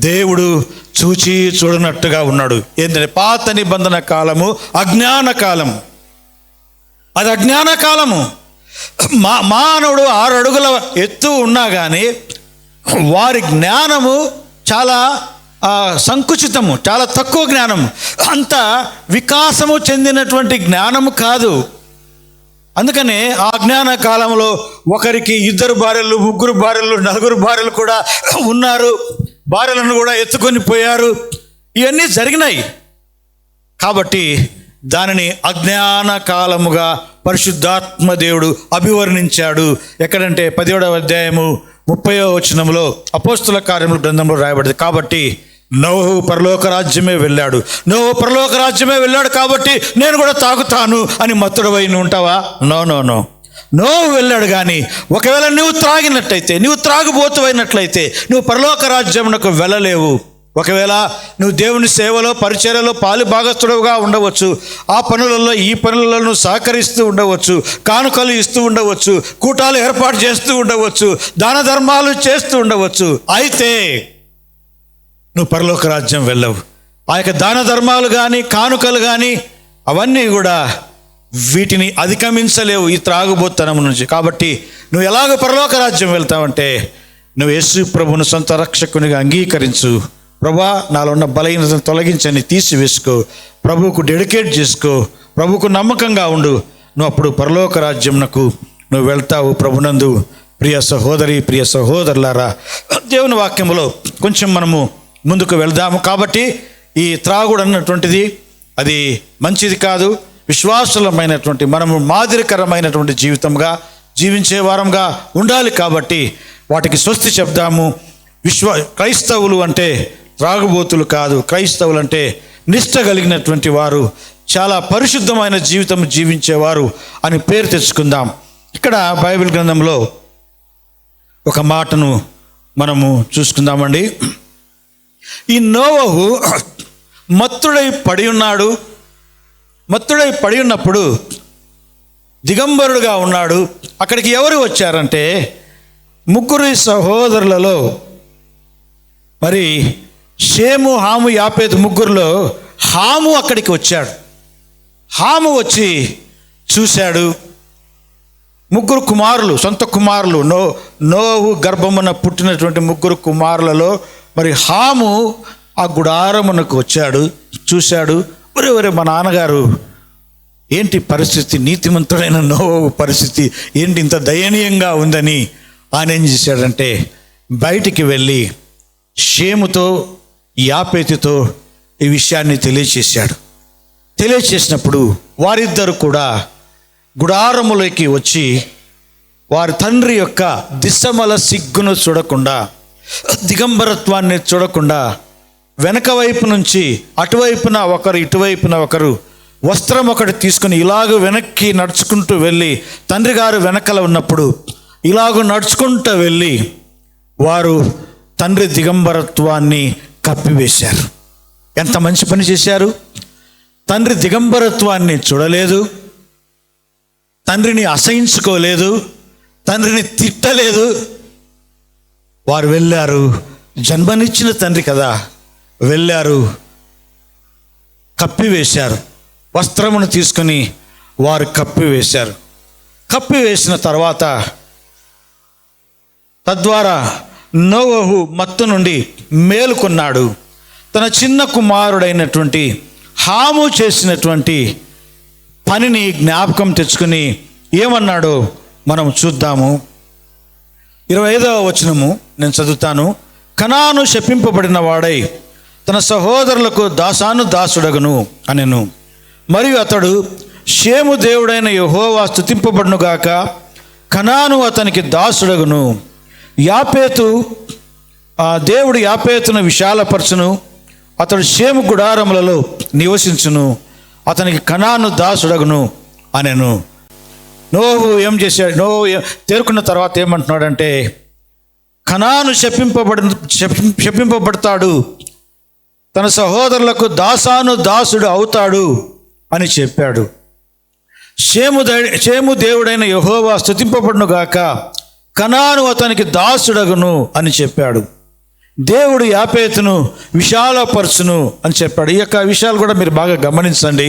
దేవుడు చూచి చూడనట్టుగా ఉన్నాడు. ఏంటంటే, పాత నిబంధన కాలము అజ్ఞాన కాలం. అది అజ్ఞాన కాలము. మానవుడు 6 అడుగుల ఎత్తు ఉన్నా కానీ వారి జ్ఞానము చాలా సంకుచితము, చాలా తక్కువ జ్ఞానము, అంత వికాసము చెందినటువంటి జ్ఞానము కాదు. అందుకనే ఆ జ్ఞాన కాలంలో ఒకరికి 2 భార్యలు, 3 భార్యలు, 4 భార్యలు కూడా ఉన్నారు. భార్యలను కూడా ఎత్తుకొని పోయారు. ఇవన్నీ జరిగినాయి. కాబట్టి దానిని అజ్ఞాన కాలముగా పరిశుద్ధాత్మ దేవుడు అభివర్ణించాడు. ఎక్కడంటే 10వ అధ్యాయము 30వ వచనంలో అపోస్తుల కార్యముల గ్రంథంలో రాయబడింది. కాబట్టి నోవహు పరలోక రాజ్యమే వెళ్ళాడు. నోవహు పరలోక రాజ్యమే వెళ్ళాడు కాబట్టి నేను కూడా తాగుతాను అని మత్తుడవై ఉంటావా? నో. నోవహు వెళ్ళాడు. కానీ ఒకవేళ నువ్వు త్రాగినట్లయితే, నువ్వు త్రాగుబోతువైనట్లయితే నువ్వు పరలోక రాజ్యమునకు వెళ్ళలేవు. ఒకవేళ నువ్వు దేవుని సేవలో, పరిచర్యలో పాలు భాగస్థుడుగా ఉండవచ్చు, ఆ పనులలో ఈ పనులలో నువ్వు సహకరిస్తూ ఉండవచ్చు, కానుకలు ఇస్తూ ఉండవచ్చు, కూటాలు ఏర్పాటు చేస్తూ ఉండవచ్చు, దాన ధర్మాలు చేస్తూ ఉండవచ్చు. అయితే నువ్వు పరలోక రాజ్యం వెళ్ళవు. ఆ యొక్క దాన ధర్మాలు కానీ, కానుకలు కానీ అవన్నీ కూడా వీటిని అధిగమించలేవు ఈ త్రాగుబోతనం నుంచి. కాబట్టి నువ్వు ఎలాగ పరలోక రాజ్యం వెళ్తావంటే, నువ్వు యేసు ప్రభువును సొంత రక్షకునిగా అంగీకరించు. ప్రభా, నాలో ఉన్న బలహీనతను తొలగించని తీసివేసుకో, ప్రభువుకు డెడికేట్ చేసుకో, ప్రభువుకు నమ్మకంగా ఉండు. నువ్వు అప్పుడు పరలోక రాజ్యంనకు నువ్వు వెళ్తావు. ప్రభునందు ప్రియ సహోదరి, ప్రియ సహోదరులారా, దేవుని వాక్యములో కొంచెం మనము ముందుకు వెళ్దాము. కాబట్టి ఈ త్రాగుడు అన్నటువంటిది అది మంచిది కాదు. విశ్వాసులమైనటువంటి మనము మాదిరికరమైనటువంటి జీవితంగా జీవించే వారంగా ఉండాలి. కాబట్టి వాటికి స్వస్తి చెప్దాము. క్రైస్తవులు అంటే త్రాగుబోతులు కాదు. క్రైస్తవులు అంటే నిష్ట కలిగినటువంటి వారు, చాలా పరిశుద్ధమైన జీవితం జీవించేవారు అని పేరు తెచ్చుకుందాం. ఇక్కడ బైబిల్ గ్రంథంలో ఒక మాటను మనము చూసుకుందామండి. ఈ నోవహు మత్తుడై పడి ఉన్నాడు. మత్తుడై పడి ఉన్నప్పుడు దిగంబరుడుగా ఉన్నాడు. అక్కడికి ఎవరు వచ్చారంటే ముగ్గురు సహోదరులలో మరి షేము, హాము, యాపేతు ముగ్గురులో హాము అక్కడికి వచ్చాడు. హాము వచ్చి చూశాడు. ముగ్గురు కుమారులు, సొంత కుమారులు, నోవహు గర్భమున పుట్టినటువంటి ముగ్గురు కుమారులలో మరి హాము ఆ గుడారమునకు వచ్చాడు. చూశాడు, ఒరే మా నాన్నగారు ఏంటి పరిస్థితి, నీతిమంతుడైన నోవహు పరిస్థితి ఏంటి ఇంత దయనీయంగా ఉందని ఆయన ఏం చేశాడంటే బయటికి వెళ్ళి షేముతో, యాపేతుతో ఈ విషయాన్ని తెలియచేశాడు. తెలియచేసినప్పుడు వారిద్దరు కూడా గుడారములోకి వచ్చి వారి తండ్రి యొక్క దిశమల సిగ్గును చూడకుండా, దిగంబరత్వాన్ని చూడకుండా వెనక వైపు నుంచి అటువైపున ఒకరు, ఇటువైపున ఒకరు వస్త్రం ఒకటి తీసుకుని ఇలాగ వెనక్కి నడుచుకుంటూ వెళ్ళి, తండ్రి గారు వెనకల ఉన్నప్పుడు ఇలాగ నడుచుకుంటూ వెళ్ళి వారు తండ్రి దిగంబరత్వాన్ని కప్పివేశారు. ఎంత మంచి పని చేశారు! తండ్రి దిగంబరత్వాన్ని చూడలేదు, తండ్రిని అసహించుకోలేదు, తండ్రిని తిట్టలేదు. వారు వెళ్ళారు, జన్మనిచ్చిన తండ్రి కదా, వెళ్ళారు, కప్పివేశారు. వస్త్రమును తీసుకొని వారు కప్పివేశారు. కప్పివేసిన తర్వాత తద్వారా నోవహు మత్తు నుండి మేలుకొన్నాడు. తన చిన్న కుమారుడైనటువంటి హాము చేసినటువంటి పనిని జ్ఞాపకం తెచ్చుకుని ఏమన్నాడో మనం చూద్దాము. 25వ వచనము నేను చదువుతాను. కనాను శపింపబడిన వాడై తన సహోదరులకు దాసుడగును అనెను. మరియు అతడు షేము దేవుడైన యెహోవా స్తుతింపబడునుగాక, కనాను అతనికి దాసుడగును. యాపేతు దేవుడు యాపేతును విశాలపరచును, అతడు షేము గుడారములలో నివసించును, అతనికి కనాను దాసుడగును అనెను. నోవహు ఏం చేశాడు? నోవహు తేరుకున్న తర్వాత ఏమంటున్నాడంటే కనాను శపింపబడతాడు, తన సహోదరులకు దాసుడు అవుతాడు అని చెప్పాడు. షేము దేవుడైన యెహోవా స్తుతింపబడునుగాక, కనాను అతనికి దాసుడగును అని చెప్పాడు. దేవుడు యాపేతును విశాలపరచును అని చెప్పాడు. ఈ యొక్క విషయాలు కూడా మీరు బాగా గమనించండి.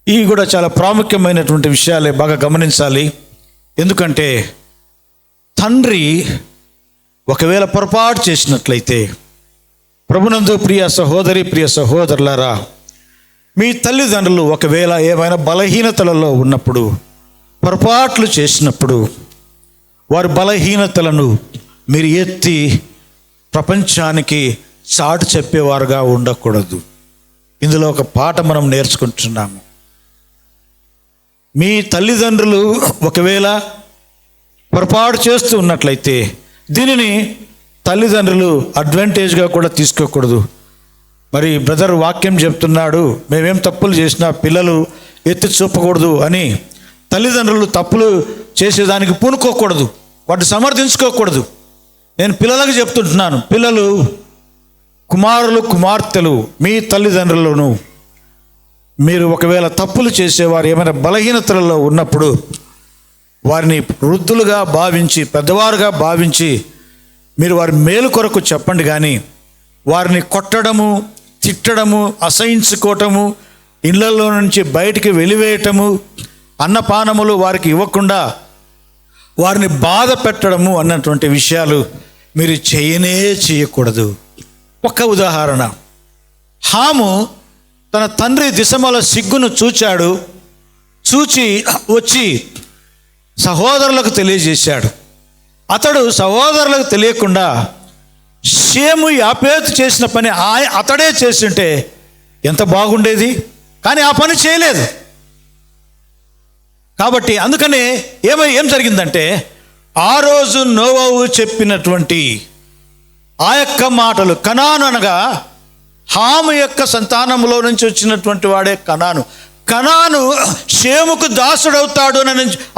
ఇవి కూడా చాలా ప్రాముఖ్యమైనటువంటి విషయాలే, బాగా గమనించాలి. ఎందుకంటే తండ్రి ఒకవేళ పొరపాటు చేసినట్లయితే, ప్రభునందు ప్రియ సహోదరి, ప్రియ సహోదరులారా, మీ తల్లిదండ్రులు ఒకవేళ ఏమైనా బలహీనతలలో ఉన్నప్పుడు, పొరపాట్లు చేసినప్పుడు, వారి బలహీనతలను మీరు ఎత్తి ప్రపంచానికి చాటు చెప్పేవారుగా ఉండకూడదు. ఇందులో ఒక పాట మనం నేర్చుకుంటున్నాము. మీ తల్లిదండ్రులు ఒకవేళ పొరపాటు చేస్తూ ఉన్నట్లయితే దీనిని తల్లిదండ్రులు అడ్వాంటేజ్గా కూడా తీసుకోకూడదు. మరి బ్రదర్ వాక్యం చెప్తున్నాడు, మేమేం తప్పులు చేసినా పిల్లలు ఎత్తి చూపకూడదు అని తల్లిదండ్రులు తప్పులు చేసేదానికి పూనుకోకూడదు, వాటిని సమర్థించుకోకూడదు. నేను పిల్లలకు చెప్తుంటున్నాను, పిల్లలు, కుమారులు, కుమార్తెలు, మీ తల్లిదండ్రులను మీరు ఒకవేళ తప్పులు చేసేవారు ఏమైనా బలహీనతలలో ఉన్నప్పుడు వారిని వృద్ధులుగా భావించి, పెద్దవారుగా భావించి మీరు వారి మేలు కొరకు చెప్పండి. కానీ వారిని కొట్టడము, తిట్టడము, అసహించుకోవటము, ఇళ్లలో నుంచి బయటికి వెలివేయటము, అన్నపానములు వారికి ఇవ్వకుండా వారిని బాధ పెట్టడము అన్నటువంటి విషయాలు మీరు చేయకూడదు. ఒక ఉదాహరణ, హాము తన తండ్రి దిశమల సిగ్గును చూచాడు. చూచి వచ్చి సహోదరులకు తెలియజేశాడు. అతడు సహోదరులకు తెలియకుండా షేము యాపేతు చేసిన పని అతడే చేస్తుంటే ఎంత బాగుండేది. కానీ ఆ పని చేయలేదు. కాబట్టి అందుకనే ఏం జరిగిందంటే, ఆ రోజు నోవహు చెప్పినటువంటి ఆ యొక్క మాటలు, కనాను అనగా హాము యొక్క సంతానంలో నుంచి వచ్చినటువంటి వాడే కనాను. కనాను షేముకు దాసుడవుతాడు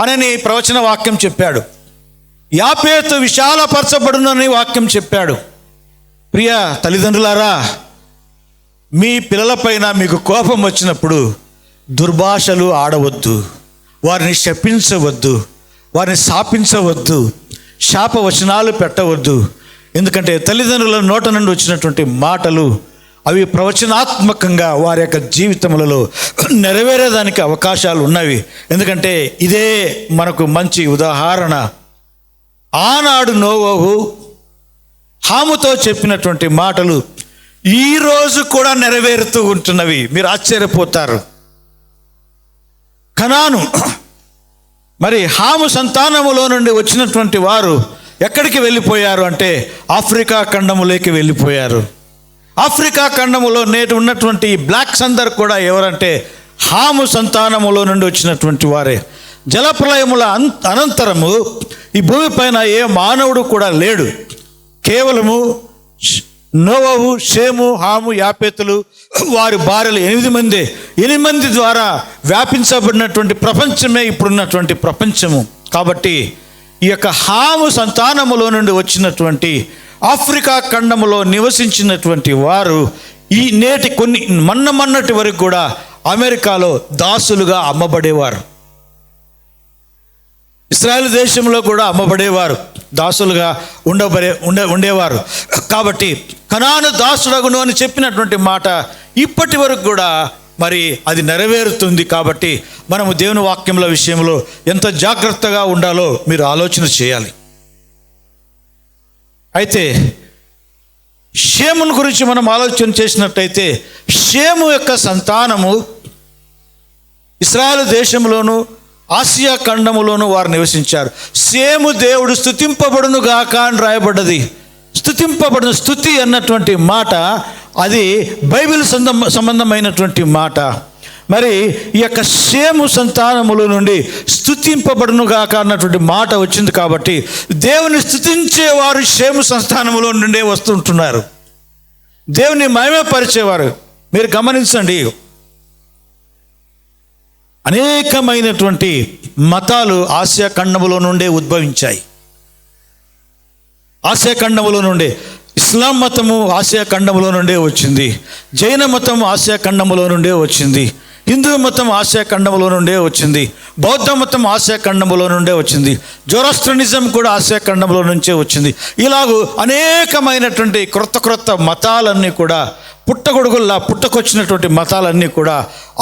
అని ప్రవచన వాక్యం చెప్పాడు. యాపేతు విశాలపరచబడునని వాక్యం చెప్పాడు. ప్రియ తల్లిదండ్రులారా, మీ పిల్లలపైన మీకు కోపం వచ్చినప్పుడు దుర్భాషలు ఆడవద్దు, వారిని శపించవద్దు, వారిని శాపించవద్దు, శాపవచనాలు పెట్టవద్దు. ఎందుకంటే తల్లిదండ్రుల నోట నుండి వచ్చినటువంటి మాటలు అవి ప్రవచనాత్మకంగా వారి యొక్క జీవితములలో నెరవేరేదానికి అవకాశాలు ఉన్నవి. ఎందుకంటే ఇదే మనకు మంచి ఉదాహరణ. ఆనాడు నోవహు హాముతో చెప్పినటువంటి మాటలు ఈరోజు కూడా నెరవేరుతూ ఉంటున్నవి. మీరు ఆశ్చర్యపోతారు. కనాను మరి హాము సంతానములో నుండి వచ్చినటువంటి వారు ఎక్కడికి వెళ్ళిపోయారు అంటే ఆఫ్రికా ఖండములోకి వెళ్ళిపోయారు. ఆఫ్రికా ఖండములో నేటి ఉన్నటువంటి బ్లాక్స్ అందరు కూడా ఎవరంటే హాము సంతానములో నుండి వచ్చినటువంటి వారే. జలప్రలయముల అనంతరము ఈ భూమిపైన ఏ మానవుడు కూడా లేడు. కేవలము నోవహు, షేము, హాము, యాపేతులు, వారి భార్యలు 8 మంది ద్వారా వ్యాపించబడినటువంటి ప్రపంచమే ఇప్పుడున్నటువంటి ప్రపంచము. కాబట్టి ఈ యొక్క హాము సంతానములో నుండి వచ్చినటువంటి ఆఫ్రికా ఖండములో నివసించినటువంటి వారు ఈ నేటి మొన్నటి వరకు కూడా అమెరికాలో దాసులుగా అమ్మబడేవారు. ఇశ్రాయేలు దేశంలో కూడా అమ్మబడేవారు, దాసులుగా ఉండేవారు. కాబట్టి కనాను దాసుడగును అని చెప్పినటువంటి మాట ఇప్పటి వరకు కూడా మరి అది నెరవేరుతుంది. కాబట్టి మనము దేవుని వాక్యముల విషయంలో ఎంత జాగ్రత్తగా ఉండాలో మీరు ఆలోచన చేయాలి. అయితే షేమును గురించి మనం ఆలోచన చేసినట్టయితే షేము యొక్క సంతానము ఇశ్రాయేలు దేశంలోను ఆసియా ఖండములోను వారు నివసించారు. షేము దేవుడు స్తుతింపబడును గాక అని రాయబడ్డది. స్తుతింపబడిన, స్తుతి అన్నటువంటి మాట అది బైబిల్ సంబంధమైనటువంటి మాట. మరి ఈ యొక్క షేము సంతానముల నుండి స్తుతింపబడును గాక అన్నటువంటి మాట వచ్చింది. కాబట్టి దేవుని స్తుతించేవారు షేము సంతానములో నుండే వస్తుంటున్నారు. దేవుని మహిమపరిచేవారు. మీరు గమనించండి, అనేకమైనటువంటి మతాలు ఆసియా ఖండములో నుండే ఉద్భవించాయి. ఆసియా ఖండములో నుండే ఇస్లాం మతము ఆసియా ఖండములో నుండే వచ్చింది. జైన మతం ఆసియా ఖండములో నుండే వచ్చింది. హిందూ మతం ఆసియా ఖండములో నుండే వచ్చింది. బౌద్ధ మతం ఆసియా ఖండములో నుండే వచ్చింది. జొరాస్ట్రియనిజం కూడా ఆసియా ఖండంలో నుంచే వచ్చింది. ఇలాగూ అనేకమైనటువంటి క్రొత్త మతాలన్నీ కూడా పుట్టకొచ్చినటువంటి మతాలన్నీ కూడా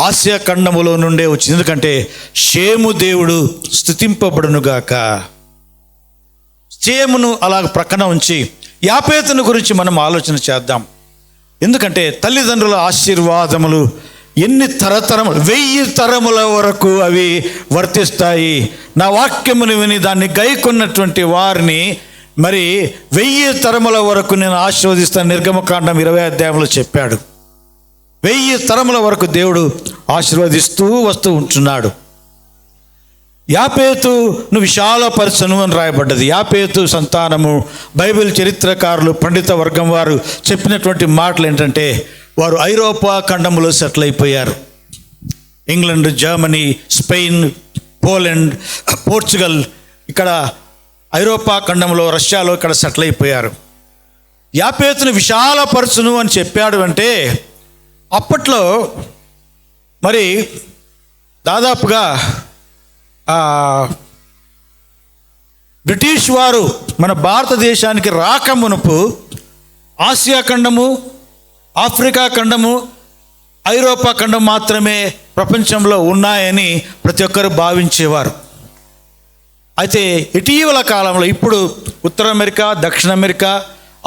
ఆసియా ఖండములో నుండే వచ్చింది. ఎందుకంటే షేము దేవుడు స్తుతింపబడునుగాక. షేమును అలాగ ప్రక్కన ఉంచి యాపేతును గురించి మనం ఆలోచన చేద్దాం. ఎందుకంటే తల్లిదండ్రుల ఆశీర్వాదములు ఎన్ని 1000 తరముల వరకు అవి వర్తిస్తాయి. నా వాక్యమును విని దాన్ని గైకొన్నటువంటి వారిని మరి 1000 తరముల వరకు నేను ఆశీర్వదిస్తాను. నిర్గమకాండం 20వ అధ్యాయంలో చెప్పాడు. 1000 తరముల వరకు దేవుడు ఆశీర్వదిస్తూ వస్తూ ఉంటున్నాడు. యాపేతును విశాలపరచను అని రాయబడ్డది. యాపేతు సంతానము బైబిల్ చరిత్రకారులు, పండిత వర్గం వారు చెప్పినటువంటి మాటలు ఏంటంటే వారు ఐరోపా ఖండంలో సెటిల్ అయిపోయారు. England, Germany, Spain, Poland, Portugal, ఇక్కడ ఐరోపా ఖండంలో, రష్యాలో ఇక్కడ సెటిల్ అయిపోయారు. యాపేతును విశాలపరచును అని చెప్పాడు అంటే అప్పట్లో మరి దాదాపుగా బ్రిటిష్ వారు మన భారతదేశానికి రాకమునుపు ఆసియా ఖండము, ఆఫ్రికా ఖండము, ఐరోపా ఖండం మాత్రమే ప్రపంచంలో ఉన్నాయని ప్రతి ఒక్కరు భావించేవారు. అయితే ఇటీవల కాలంలో ఇప్పుడు ఉత్తర అమెరికా, దక్షిణ అమెరికా,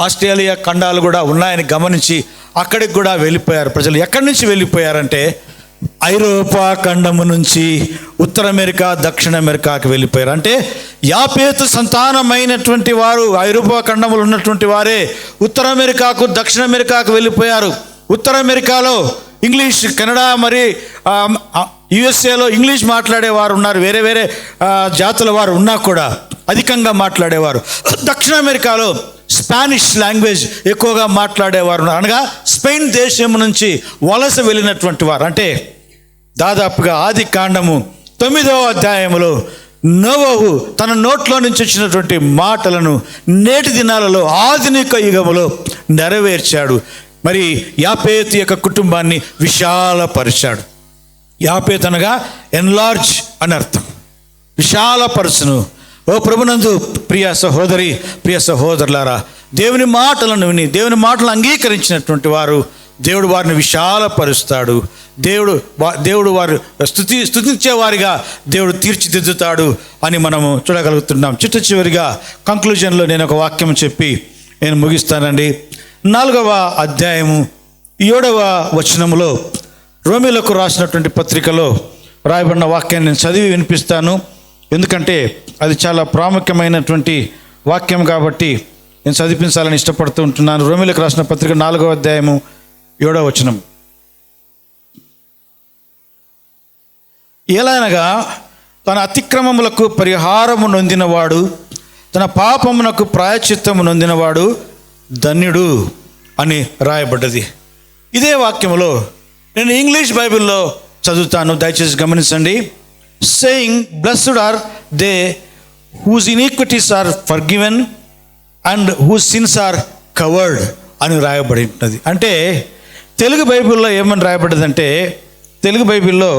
ఆస్ట్రేలియా ఖండాలు కూడా ఉన్నాయని గమనించి అక్కడికి కూడా వెళ్ళిపోయారు ప్రజలు. ఎక్కడి నుంచి వెళ్ళిపోయారంటే ఐరోపా ఖండము నుంచి ఉత్తర అమెరికా, దక్షిణ అమెరికాకి వెళ్ళిపోయారు. అంటే యాపేతు సంతానమైనటువంటి వారు ఐరోపా ఖండములు ఉన్నటువంటి వారే ఉత్తర అమెరికాకు, దక్షిణ అమెరికాకు వెళ్ళిపోయారు. ఉత్తర అమెరికాలో ఇంగ్లీష్, కెనడా, మరి యుఎస్ఏలో ఇంగ్లీష్ మాట్లాడేవారు ఉన్నారు. వేరే వేరే జాతుల వారు ఉన్నా కూడా అధికంగా మాట్లాడేవారు. దక్షిణ అమెరికాలో స్పానిష్ లాంగ్వేజ్ ఎక్కువగా మాట్లాడేవారు ఉన్నారు. అనగా స్పెయిన్ దేశం నుంచి వలస వెళ్ళినటువంటి వారు. అంటే దాదాపుగా ఆది కాండము 9వ అధ్యాయములో నోవహు తన నోట్లో నుంచి వచ్చినటువంటి మాటలను నేటి దినాలలో ఆధునిక యుగములో నెరవేర్చాడు. మరి యాపేతు యొక్క కుటుంబాన్ని విశాలపరిచాడు. యాపేతు అనగా ఎన్లార్జ్ అని అర్థం, విశాలపరచును. ఓ ప్రభునందు ప్రియ సహోదరి, ప్రియ సహోదరులారా, దేవుని మాటలను విని దేవుని మాటలను అంగీకరించినటువంటి వారు దేవుడు వారిని విశాలపరుస్తాడు. దేవుడు వారు స్తుతించే వారిగా దేవుడు తీర్చిదిద్దుతాడు అని మనము చూడగలుగుతున్నాం. చివరిగా కంక్లూజన్లో నేను ఒక వాక్యం చెప్పి నేను ముగిస్తానండి. 4వ అధ్యాయము 7వ వచనములో రోమీలకు రాసినటువంటి పత్రికలో రాయబడిన వాక్యాన్ని నేను చదివి వినిపిస్తాను. ఎందుకంటే అది చాలా ప్రాముఖ్యమైనటువంటి వాక్యం కాబట్టి నేను చదివించాలని ఇష్టపడుతూ ఉంటున్నాను. రోమీలకు రాసిన పత్రిక 4వ అధ్యాయము 7వ వచనం. ఎలానగా తన అతిక్రమములకు పరిహారము నొందినవాడు, తన పాపమునకు ప్రాయశ్చిత్తము నొందినవాడు ధన్యుడు అని రాయబడ్డది. ఇదే వాక్యములో నేను ఇంగ్లీష్ బైబిల్లో చదువుతాను, దయచేసి గమనించండి. Saying blessed are they whose iniquities are forgiven and whose sins are covered అని రాయబడి ఉంటుంది. అంటే తెలుగు బైబిల్లో ఏమని రాయబడ్డదంటే, తెలుగు బైబిల్లో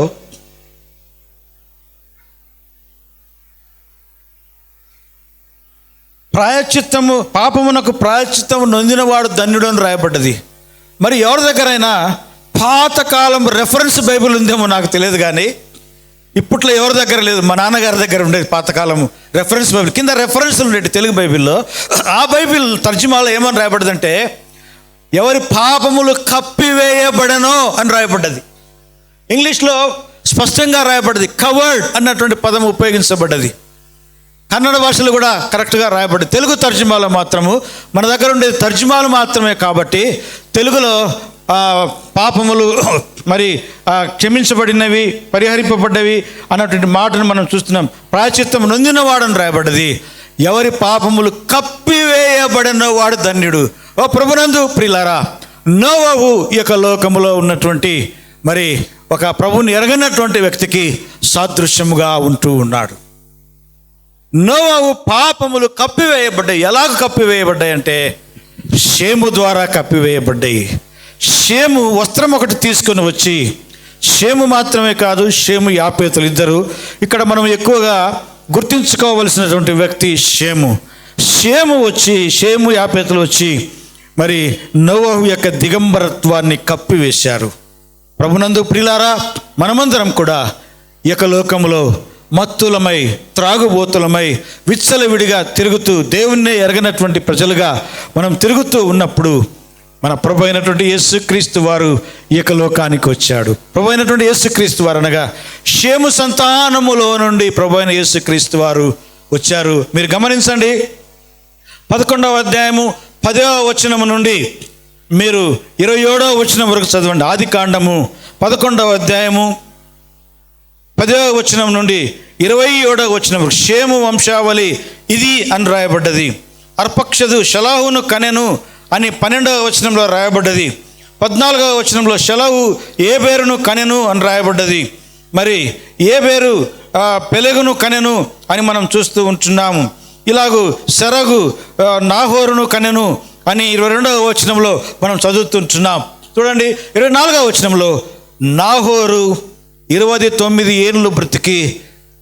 ప్రాయశ్చిత్తము, పాపమునకు ప్రాయశ్చిత్తము నొందినవాడు ధన్యుడు అని రాయబడ్డది. మరి ఎవరి దగ్గరైనా పాతకాలం రెఫరెన్స్ బైబిల్ ఉందేమో నాకు తెలియదు, కానీ ఇప్పట్లో ఎవరి దగ్గర లేదు. మా నాన్నగారి దగ్గర ఉండేది పాతకాలము రెఫరెన్స్ బైబిల్, కింద రెఫరెన్స్లు ఉండేది తెలుగు బైబిల్లో. ఆ బైబిల్ తర్జుమాలో ఏమని రాయబడ్డదంటే, ఎవరి పాపములు కప్పివేయబడనో అని రాయబడ్డది. ఇంగ్లీష్లో స్పష్టంగా రాయబడ్డది, కవర్డ్ అన్నటువంటి పదం ఉపయోగించబడ్డది. కన్నడ భాషలో కూడా కరెక్ట్గా రాయబడ్డది. తెలుగు తర్జుమాలో మాత్రము, మన దగ్గర ఉండేది తర్జుమాలు మాత్రమే కాబట్టి తెలుగులో పాపములు మరి క్షమించబడినవి, పరిహరింపబడ్డవి అన్నటువంటి మాటను మనం చూస్తున్నాం. ప్రాయశ్చిత్తం నొందినవాడని రాయబడ్డది. ఎవరి పాపములు కప్పివేయబడిన వాడు ధన్యుడు. ఓ ప్రభునందు ప్రియులారా, నోవహు ఈ యొక్క లోకములో ఉన్నటువంటి మరి ఒక ప్రభువుని ఎరగనటువంటి వ్యక్తికి సాదృశ్యముగా ఉంటూ ఉన్నాడు. నోవహు పాపములు కప్పివేయబడ్డాయి. ఎలాగ కప్పివేయబడ్డాయి అంటే, షేము ద్వారా కప్పివేయబడ్డాయి. షేము వస్త్రం ఒకటి తీసుకొని వచ్చి, షేము మాత్రమే కాదు, షేము యాపేతులు ఇద్దరు. ఇక్కడ మనం ఎక్కువగా గుర్తుంచుకోవలసినటువంటి వ్యక్తి షేము. షేము యాపేతులు వచ్చి మరి నోవహు యొక్క దిగంబరత్వాన్ని కప్పివేశారు. ప్రభునందు ప్రియులారా, మనమందరం కూడా ఈ యొక్క లోకంలో మత్తులమై, త్రాగుబోతులమై, విచ్చలవిడిగా తిరుగుతూ దేవుణ్ణి ఎరగనటువంటి ప్రజలుగా మనం తిరుగుతూ ఉన్నప్పుడు మన ప్రభు అయినటువంటి యేసుక్రీస్తు వారు ఈ యొక్క లోకానికి వచ్చాడు. ప్రభు అయినటువంటి యేసుక్రీస్తు వారు అనగా షేము సంతానములో నుండి ప్రభు అయిన యేసుక్రీస్తు వారు వచ్చారు. మీరు గమనించండి, 11వ అధ్యాయము 10వ వచనము నుండి మీరు 27వ వచనం వరకు చదవండి. ఆది కాండము 11వ అధ్యాయము 10వ వచనం నుండి 27వ వచనం వరకు షేము వంశావళి ఇది అని రాయబడ్డది. అర్పక్షదు షలాహును కనెను అని 12వ వచనంలో రాయబడ్డది. 14వ వచనంలో షలహు ఏబేరును కనెను అని రాయబడ్డది. మరి ఏబేరు పెలెగును కనెను అని మనం చూస్తూ ఉంటున్నాము. ఇలాగూ సెరగు నాహోరును కనెను అని 22వ వచనంలో మనం చదువుతుంటున్నాం. చూడండి, 24వ వచనంలో నాహోరు 29 ఏళ్ళు బ్రతికి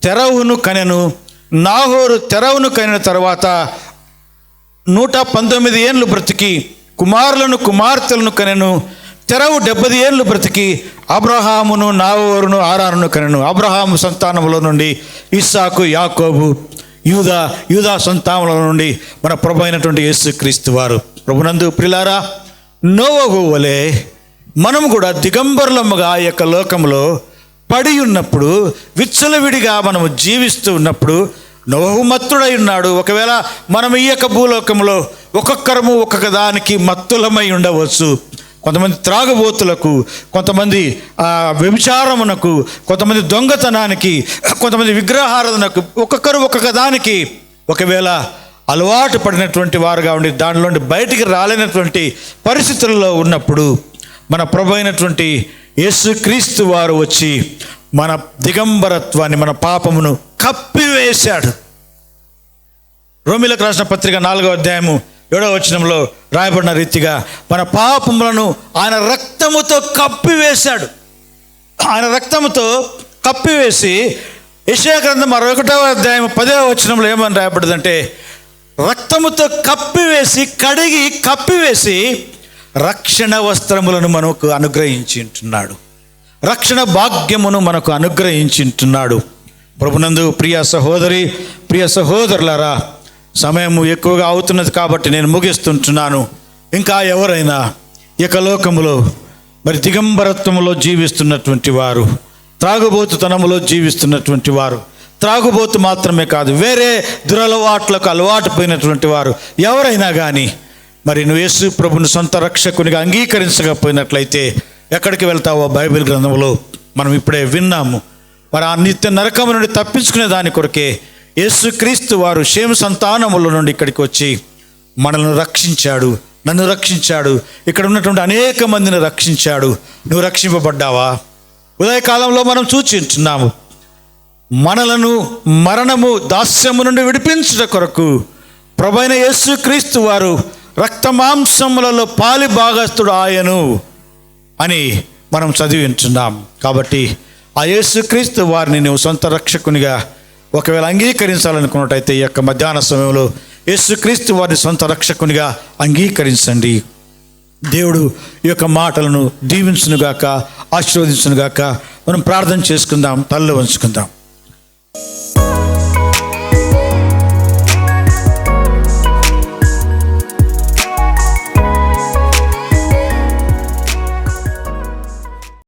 తెరవును కనెను. నాహోరు తెరవును కనిన తర్వాత 119 ఏళ్ళు బ్రతికి కుమారులను కుమార్తెలను కనెను. తెరవు 70 ఏళ్ళు బ్రతికి అబ్రహామును, నాహోరును, హారానును కనెను. అబ్రహాము సంతానములో నుండి ఇస్సాకు, యాకోబు, యూదా సంతానముల నుండి మన ప్రభు అయినటువంటి యేసుక్రీస్తు వారు. ప్రభునందు ప్రియులారా, నోవహు వలె మనం కూడా దిగంబరులముగా ఈ యొక్క లోకంలో పడి ఉన్నప్పుడు, విచ్చలవిడిగా మనము జీవిస్తూ ఉన్నప్పుడు నోవహు మత్తుడై ఉన్నాడు. ఒకవేళ మనం ఈ యొక్క భూలోకంలో ఒక్కొక్కరము ఒక్కొక్క దానికి మత్తులమై ఉండవచ్చు. కొంతమంది త్రాగుబోతులకు, కొంతమంది వ్యభిచారమునకు, కొంతమంది దొంగతనానికి, కొంతమంది విగ్రహారాధనకు, ఒక్కొక్కరు ఒక్కొక్క దానికి ఒకవేళ అలవాటు పడినటువంటి వారుగా ఉండి దానిలో నుండి బయటికి రాలేనటువంటి పరిస్థితుల్లో ఉన్నప్పుడు మన ప్రభు అయినటువంటి యేసుక్రీస్తు వారు వచ్చి మన దిగంబరత్వాన్ని, మన పాపమును కప్పివేశాడు. రోమీలకు రాసిన పత్రిక 4వ అధ్యాయము 7వ వచనంలో రాయబడిన రీతిగా మన పాపములను ఆయన రక్తముతో కప్పివేశాడు. ఆయన రక్తముతో కప్పివేసి యెషయా గ్రంథం 61వ అధ్యాయం 10వ వచనంలో ఏమని రాయబడిందంటే, రక్తముతో కప్పివేసి కప్పివేసి రక్షణ వస్త్రములను మనకు అనుగ్రహించి ఉంటున్నాడు. రక్షణ భాగ్యమును మనకు అనుగ్రహించి ఉంటున్నాడు. ప్రభునందు ప్రియ సహోదరి, ప్రియ సహోదరులారా, సమయం ఎక్కువగా అవుతున్నది కాబట్టి నేను ముగిస్తుంటున్నాను. ఇంకా ఎవరైనా ఇక లోకములో మరి దిగంబరత్వములో జీవిస్తున్నటువంటి వారు, త్రాగుబోతుతనములో జీవిస్తున్నటువంటి వారు, త్రాగుబోతు మాత్రమే కాదు వేరే దురలవాట్లకు అలవాటు పోయినటువంటి వారు ఎవరైనా కానీ మరి నువ్వు యేసు ప్రభుని సొంత రక్షకునిగా అంగీకరించకపోయినట్లయితే ఎక్కడికి వెళ్తావో బైబిల్ గ్రంథంలో మనం ఇప్పుడే విన్నాము. మరి ఆ నిత్య నరకము నుండి తప్పించుకునే దాని కొరకే యేసుక్రీస్తు వారు షేము సంతానముల నుండి ఇక్కడికి వచ్చి మనల్ని రక్షించాడు, నన్ను రక్షించాడు, ఇక్కడ ఉన్నటువంటి అనేక మందిని రక్షించాడు. నువ్వు రక్షింపబడ్డావా? ఉదయకాలంలో మనం చూచింటున్నాము, మనలను మరణము దాస్యము నుండి విడిపించుట కొరకు ప్రభువైన యేసుక్రీస్తు వారు రక్తమాంసములలో పాలి భాగస్థుడు ఆయను అని మనం చదివి ఉంటున్నాం. కాబట్టి ఆ యేసుక్రీస్తు వారిని నువ్వు సొంత రక్షకునిగా ఒకవేళ అంగీకరించాలనుకున్నట్టయితే ఈ యొక్క మధ్యాహ్న సమయంలో యేసుక్రీస్తు వారిని సొంత రక్షకునిగా అంగీకరించండి. దేవుడు ఈ యొక్క మాటలను దీవించునుగాక, ఆశీర్వదించునుగాక. మనం ప్రార్థన చేసుకుందాం, తలలో ఉంచుకుందాం.